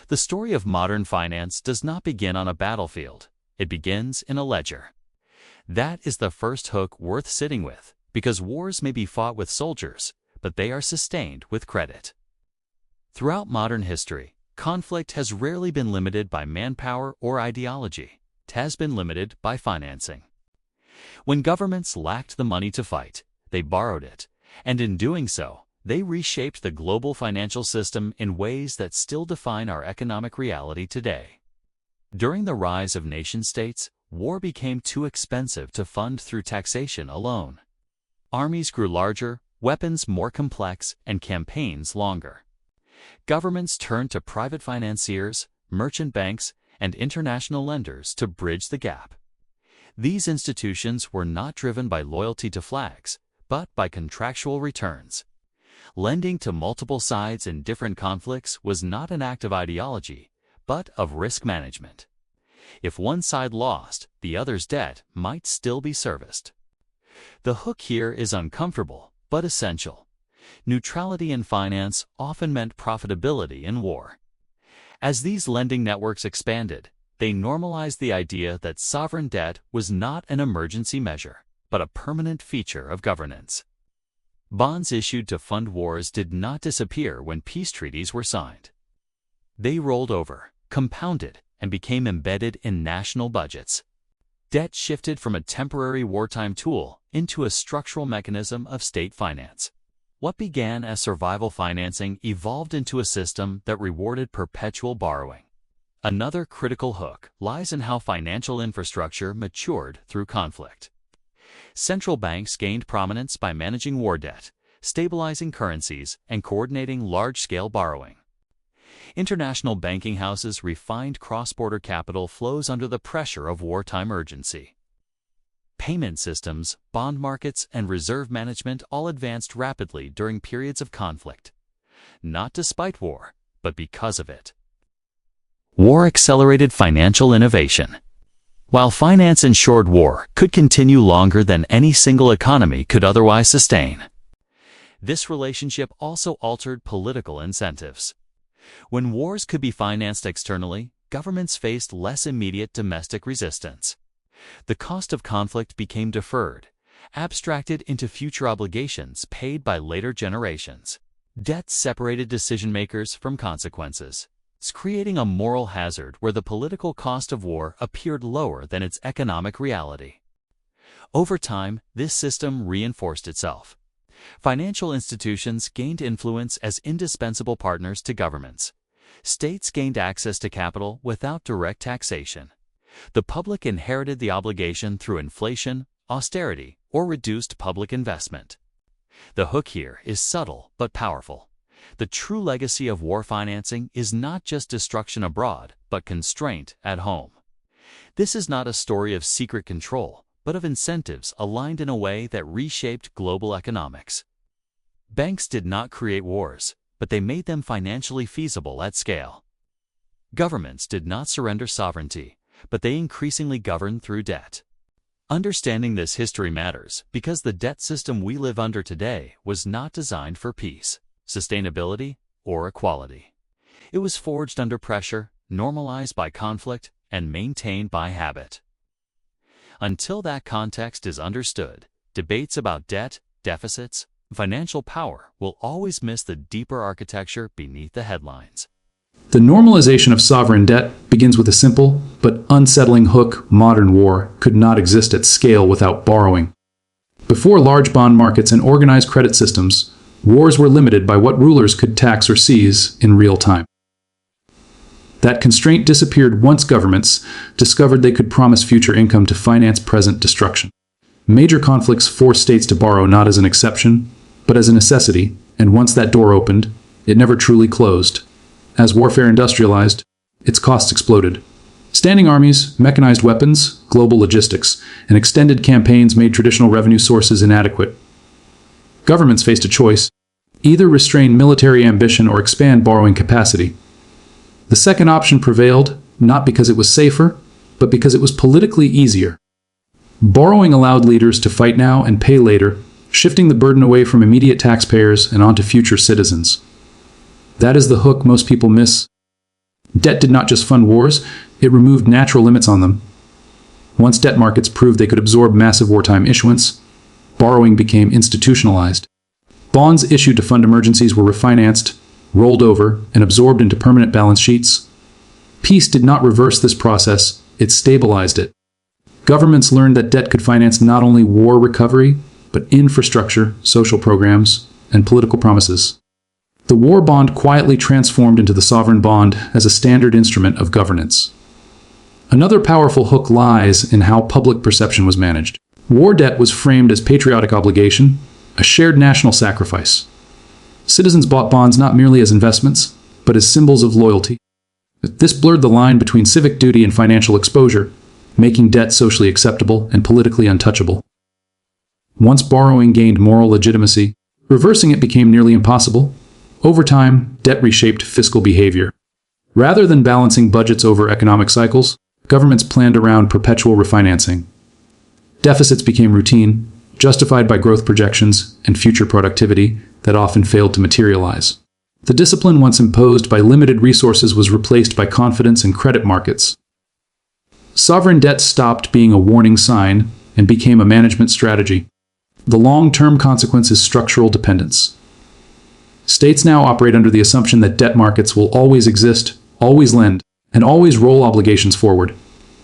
The story of modern finance does not begin on a battlefield. It begins in a ledger. That is the first hook worth sitting with, because wars may be fought with soldiers, but they are sustained with credit. Throughout modern history, conflict has rarely been limited by manpower or ideology. It has been limited by financing. When governments lacked the money to fight, they borrowed it, and in doing so, they reshaped the global financial system in ways that still define our economic reality today. During the rise of nation-states, war became too expensive to fund through taxation alone. Armies grew larger, weapons more complex, and campaigns longer. Governments turned to private financiers, merchant banks, and international lenders to bridge the gap. These institutions were not driven by loyalty to flags, but by contractual returns. Lending to multiple sides in different conflicts was not an act of ideology, but of risk management. If one side lost, the other's debt might still be serviced. The hook here is uncomfortable, but essential. Neutrality in finance often meant profitability in war. As these lending networks expanded, they normalized the idea that sovereign debt was not an emergency measure, but a permanent feature of governance. Bonds issued to fund wars did not disappear when peace treaties were signed. They rolled over, compounded, and became embedded in national budgets. Debt shifted from a temporary wartime tool into a structural mechanism of state finance. What began as survival financing evolved into a system that rewarded perpetual borrowing. Another critical hook lies in how financial infrastructure matured through conflict. Central banks gained prominence by managing war debt, stabilizing currencies, and coordinating large-scale borrowing. International banking houses refined cross-border capital flows under the pressure of wartime urgency. Payment systems, bond markets, and reserve management all advanced rapidly during periods of conflict. Not despite war, but because of it. War accelerated financial innovation. While finance ensured war could continue longer than any single economy could otherwise sustain, this relationship also altered political incentives. When wars could be financed externally, governments faced less immediate domestic resistance. The cost of conflict became deferred, abstracted into future obligations paid by later generations. Debt separated decision-makers from consequences, creating a moral hazard where the political cost of war appeared lower than its economic reality. Over time, this system reinforced itself. Financial institutions gained influence as indispensable partners to governments. States gained access to capital without direct taxation. The public inherited the obligation through inflation, austerity, or reduced public investment. The hook here is subtle but powerful. The true legacy of war financing is not just destruction abroad, but constraint at home. This is not a story of secret control, but of incentives aligned in a way that reshaped global economics. Banks did not create wars, but they made them financially feasible at scale. Governments did not surrender sovereignty, but they increasingly governed through debt. Understanding this history matters because the debt system we live under today was not designed for peace, sustainability, or equality. It was forged under pressure, normalized by conflict, and maintained by habit. Until that context is understood, debates about debt, deficits, and financial power will always miss the deeper architecture beneath the headlines. The normalization of sovereign debt begins with a simple but unsettling hook: modern war could not exist at scale without borrowing. Before large bond markets and organized credit systems, wars were limited by what rulers could tax or seize in real time. That constraint disappeared once governments discovered they could promise future income to finance present destruction. Major conflicts forced states to borrow not as an exception, but as a necessity, and once that door opened, it never truly closed. As warfare industrialized, its costs exploded. Standing armies, mechanized weapons, global logistics, and extended campaigns made traditional revenue sources inadequate. Governments faced a choice: either restrain military ambition or expand borrowing capacity. The second option prevailed, not because it was safer, but because it was politically easier. Borrowing allowed leaders to fight now and pay later, shifting the burden away from immediate taxpayers and onto future citizens. That is the hook most people miss. Debt did not just fund wars, it removed natural limits on them. Once debt markets proved they could absorb massive wartime issuance, borrowing became institutionalized. Bonds issued to fund emergencies were refinanced, rolled over, and absorbed into permanent balance sheets. Peace did not reverse this process, it stabilized it. Governments learned that debt could finance not only war recovery, but infrastructure, social programs, and political promises. The war bond quietly transformed into the sovereign bond as a standard instrument of governance. Another powerful hook lies in how public perception was managed. War debt was framed as patriotic obligation, a shared national sacrifice. Citizens bought bonds not merely as investments, but as symbols of loyalty. This blurred the line between civic duty and financial exposure, making debt socially acceptable and politically untouchable. Once borrowing gained moral legitimacy, reversing it became nearly impossible. Over time, debt reshaped fiscal behavior. Rather than balancing budgets over economic cycles, governments planned around perpetual refinancing. Deficits became routine, justified by growth projections and future productivity that often failed to materialize. The discipline once imposed by limited resources was replaced by confidence in credit markets. Sovereign debt stopped being a warning sign and became a management strategy. The long-term consequence is structural dependence. States now operate under the assumption that debt markets will always exist, always lend, and always roll obligations forward.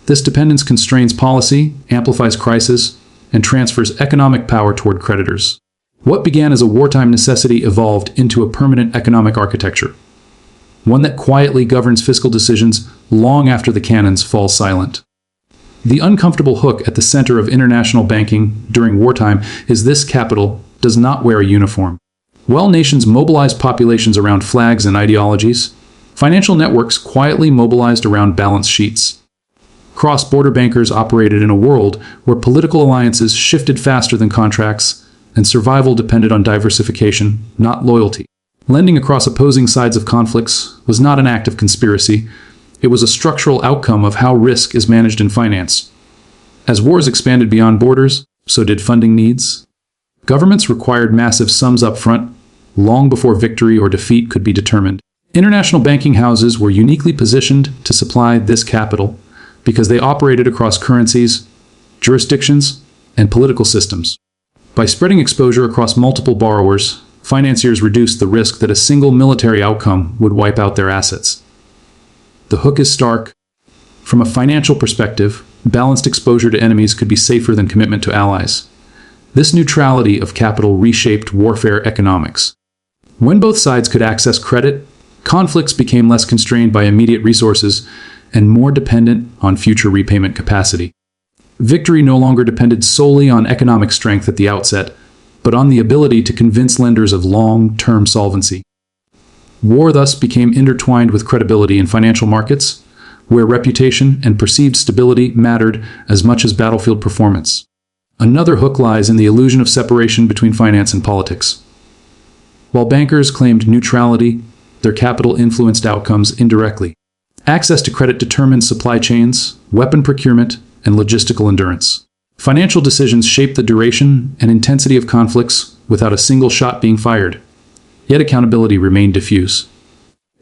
This dependence constrains policy, amplifies crisis, and transfers economic power toward creditors. What began as a wartime necessity evolved into a permanent economic architecture, one that quietly governs fiscal decisions long after the cannons fall silent. The uncomfortable hook at the center of international banking during wartime is this: capital does not wear a uniform. While nations mobilized populations around flags and ideologies, financial networks quietly mobilized around balance sheets. Cross-border bankers operated in a world where political alliances shifted faster than contracts, and survival depended on diversification, not loyalty. Lending across opposing sides of conflicts was not an act of conspiracy. It was a structural outcome of how risk is managed in finance. As wars expanded beyond borders, so did funding needs. Governments required massive sums up front, long before victory or defeat could be determined. International banking houses were uniquely positioned to supply this capital because they operated across currencies, jurisdictions, and political systems. By spreading exposure across multiple borrowers, financiers reduced the risk that a single military outcome would wipe out their assets. The hook is stark. From a financial perspective, balanced exposure to enemies could be safer than commitment to allies. This neutrality of capital reshaped warfare economics. When both sides could access credit, conflicts became less constrained by immediate resources and more dependent on future repayment capacity. Victory no longer depended solely on economic strength at the outset, but on the ability to convince lenders of long-term solvency. War thus became intertwined with credibility in financial markets, where reputation and perceived stability mattered as much as battlefield performance. Another hook lies in the illusion of separation between finance and politics. While bankers claimed neutrality, their capital influenced outcomes indirectly. Access to credit determined supply chains, weapon procurement, and logistical endurance. Financial decisions shaped the duration and intensity of conflicts without a single shot being fired. Yet accountability remained diffuse.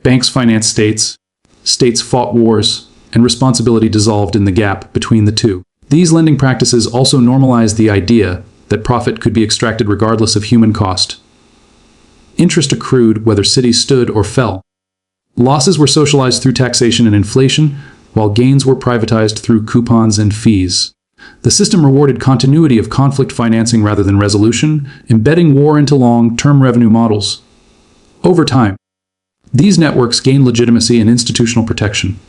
Banks financed states, states fought wars, and responsibility dissolved in the gap between the two. These lending practices also normalized the idea that profit could be extracted regardless of human cost. Interest accrued whether cities stood or fell. Losses were socialized through taxation and inflation, while gains were privatized through coupons and fees. The system rewarded continuity of conflict financing rather than resolution, embedding war into long-term revenue models. Over time, these networks gained legitimacy and institutional protection.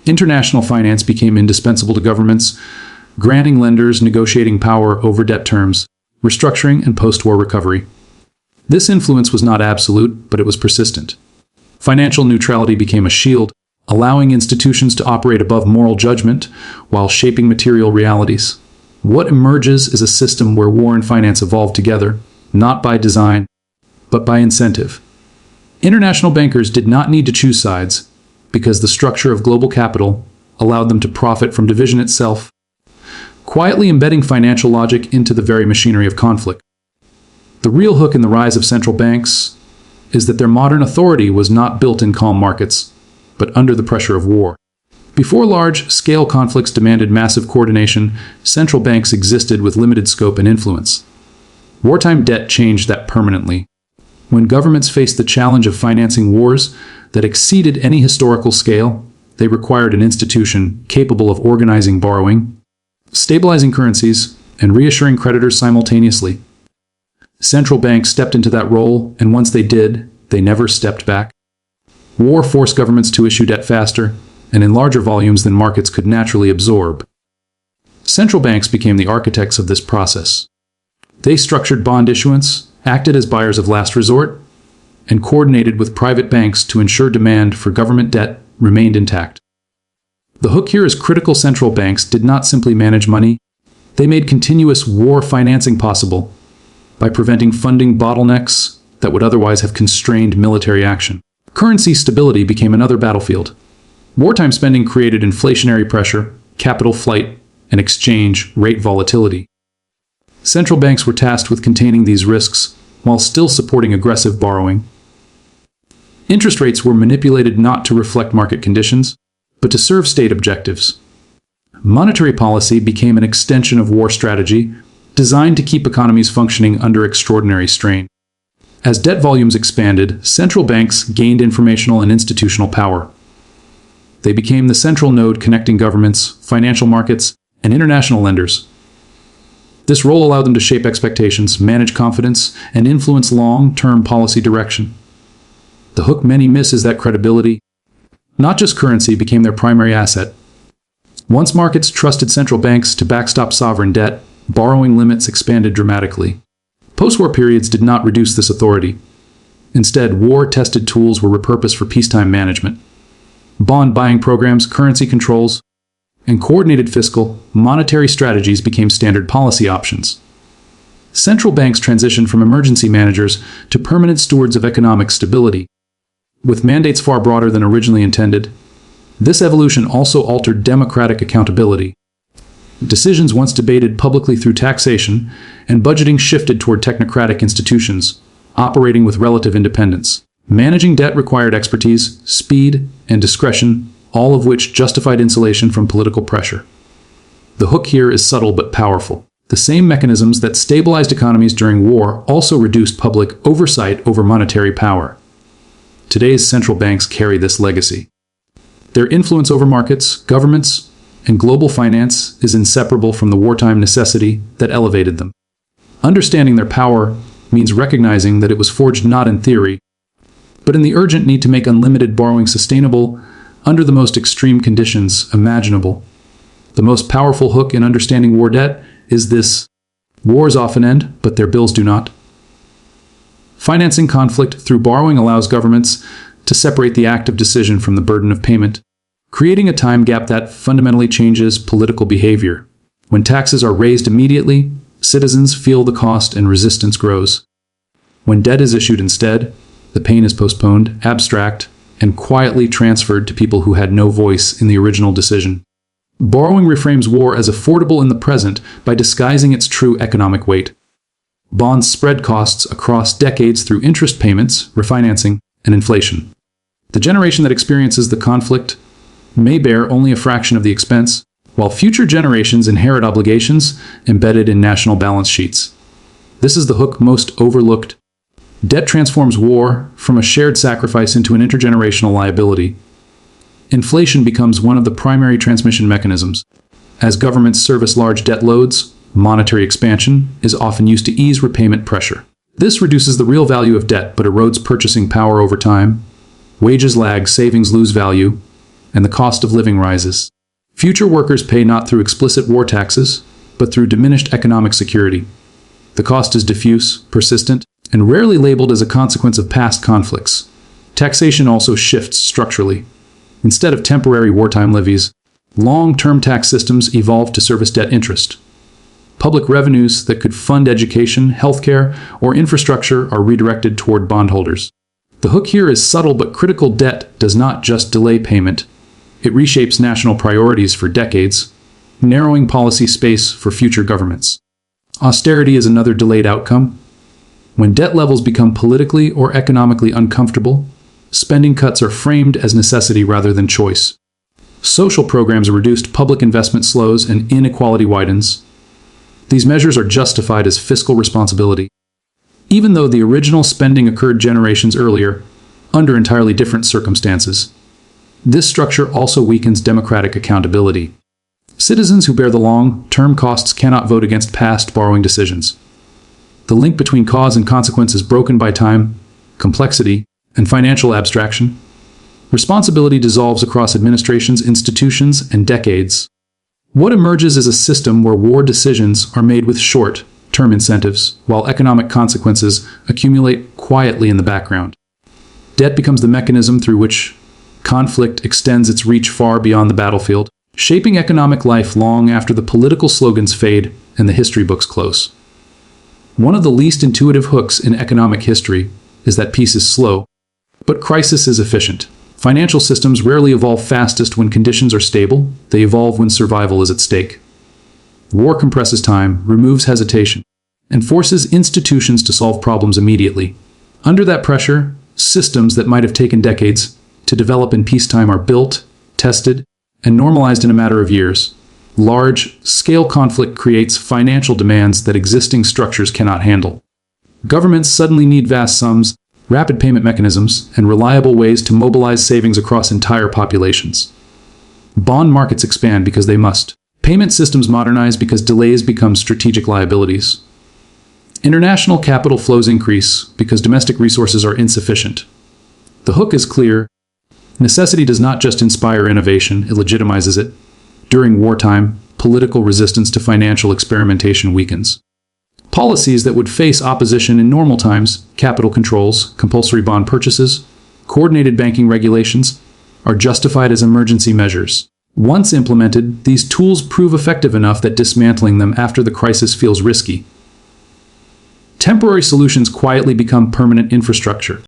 International finance became indispensable to governments, granting lenders negotiating power over debt terms, restructuring, and post-war recovery. This influence was not absolute, but it was persistent. Financial neutrality became a shield, allowing institutions to operate above moral judgment while shaping material realities. What emerges is a system where war and finance evolve together, not by design, but by incentive. International bankers did not need to choose sides, because the structure of global capital allowed them to profit from division itself, quietly embedding financial logic into the very machinery of conflict. The real hook in the rise of central banks is that their modern authority was not built in calm markets, but under the pressure of war. Before large-scale conflicts demanded massive coordination, central banks existed with limited scope and influence. Wartime debt changed that permanently. When governments faced the challenge of financing wars that exceeded any historical scale, they required an institution capable of organizing borrowing, stabilizing currencies, and reassuring creditors simultaneously. Central banks stepped into that role, and once they did, they never stepped back. War forced governments to issue debt faster, and in larger volumes than markets could naturally absorb. Central banks became the architects of this process. They structured bond issuance, acted as buyers of last resort, and coordinated with private banks to ensure demand for government debt remained intact. The hook here is critical. Central banks did not simply manage money, they made continuous war financing possible by preventing funding bottlenecks that would otherwise have constrained military action. Currency stability became another battlefield. Wartime spending created inflationary pressure, capital flight, and exchange rate volatility. Central banks were tasked with containing these risks while still supporting aggressive borrowing. Interest rates were manipulated not to reflect market conditions, but to serve state objectives. Monetary policy became an extension of war strategy, designed to keep economies functioning under extraordinary strain. As debt volumes expanded, central banks gained informational and institutional power. They became the central node connecting governments, financial markets, and international lenders. This role allowed them to shape expectations, manage confidence, and influence long-term policy direction. The hook many miss is that credibility, not just currency, became their primary asset. Once markets trusted central banks to backstop sovereign debt, borrowing limits expanded dramatically. Post-war periods did not reduce this authority. Instead, war-tested tools were repurposed for peacetime management. Bond buying programs, currency controls, and coordinated fiscal, monetary strategies became standard policy options. Central banks transitioned from emergency managers to permanent stewards of economic stability. With mandates far broader than originally intended, this evolution also altered democratic accountability. Decisions once debated publicly through taxation and budgeting shifted toward technocratic institutions, operating with relative independence. Managing debt required expertise, speed, and discretion, all of which justified insulation from political pressure. The hook here is subtle but powerful. The same mechanisms that stabilized economies during war also reduced public oversight over monetary power. Today's central banks carry this legacy. Their influence over markets, governments, and global finance is inseparable from the wartime necessity that elevated them. Understanding their power means recognizing that it was forged not in theory, but in the urgent need to make unlimited borrowing sustainable under the most extreme conditions imaginable. The most powerful hook in understanding war debt is this: wars often end, but their bills do not. Financing conflict through borrowing allows governments to separate the act of decision from the burden of payment, creating a time gap that fundamentally changes political behavior. When taxes are raised immediately, citizens feel the cost and resistance grows. When debt is issued instead, the pain is postponed, abstract, and quietly transferred to people who had no voice in the original decision. Borrowing reframes war as affordable in the present by disguising its true economic weight. Bonds spread costs across decades through interest payments, refinancing, and inflation. The generation that experiences the conflict may bear only a fraction of the expense, while future generations inherit obligations embedded in national balance sheets. This is the hook most overlooked. Debt transforms war from a shared sacrifice into an intergenerational liability. Inflation becomes one of the primary transmission mechanisms. As governments service large debt loads, monetary expansion is often used to ease repayment pressure. This reduces the real value of debt but erodes purchasing power over time. Wages lag, savings lose value, and the cost of living rises. Future workers pay not through explicit war taxes, but through diminished economic security. The cost is diffuse, persistent, and rarely labeled as a consequence of past conflicts. Taxation also shifts structurally. Instead of temporary wartime levies, long-term tax systems evolve to service debt interest. Public revenues that could fund education, healthcare, or infrastructure are redirected toward bondholders. The hook here is subtle, but critical. Debt does not just delay payment. It reshapes national priorities for decades, narrowing policy space for future governments. Austerity is another delayed outcome. When debt levels become politically or economically uncomfortable, spending cuts are framed as necessity rather than choice. Social programs are reduced, public investment slows, and inequality widens. These measures are justified as fiscal responsibility, even though the original spending occurred generations earlier, under entirely different circumstances. This structure also weakens democratic accountability. Citizens who bear the long-term costs cannot vote against past borrowing decisions. The link between cause and consequence is broken by time, complexity, and financial abstraction. Responsibility dissolves across administrations, institutions, and decades. What emerges is a system where war decisions are made with short-term incentives, while economic consequences accumulate quietly in the background. Debt becomes the mechanism through which conflict extends its reach far beyond the battlefield, shaping economic life long after the political slogans fade and the history books close. One of the least intuitive hooks in economic history is that peace is slow, but crisis is efficient. Financial systems rarely evolve fastest when conditions are stable. They evolve when survival is at stake. War compresses time, removes hesitation, and forces institutions to solve problems immediately. Under that pressure, systems that might have taken decades to develop in peacetime are built, tested, and normalized in a matter of years. Large-scale conflict creates financial demands that existing structures cannot handle. Governments suddenly need vast sums, rapid payment mechanisms, and reliable ways to mobilize savings across entire populations. Bond markets expand because they must. Payment systems modernize because delays become strategic liabilities. International capital flows increase because domestic resources are insufficient. The hook is clear. Necessity does not just inspire innovation, it legitimizes it. During wartime, political resistance to financial experimentation weakens. Policies that would face opposition in normal times, capital controls, compulsory bond purchases, coordinated banking regulations, are justified as emergency measures. Once implemented, these tools prove effective enough that dismantling them after the crisis feels risky. Temporary solutions quietly become permanent infrastructure.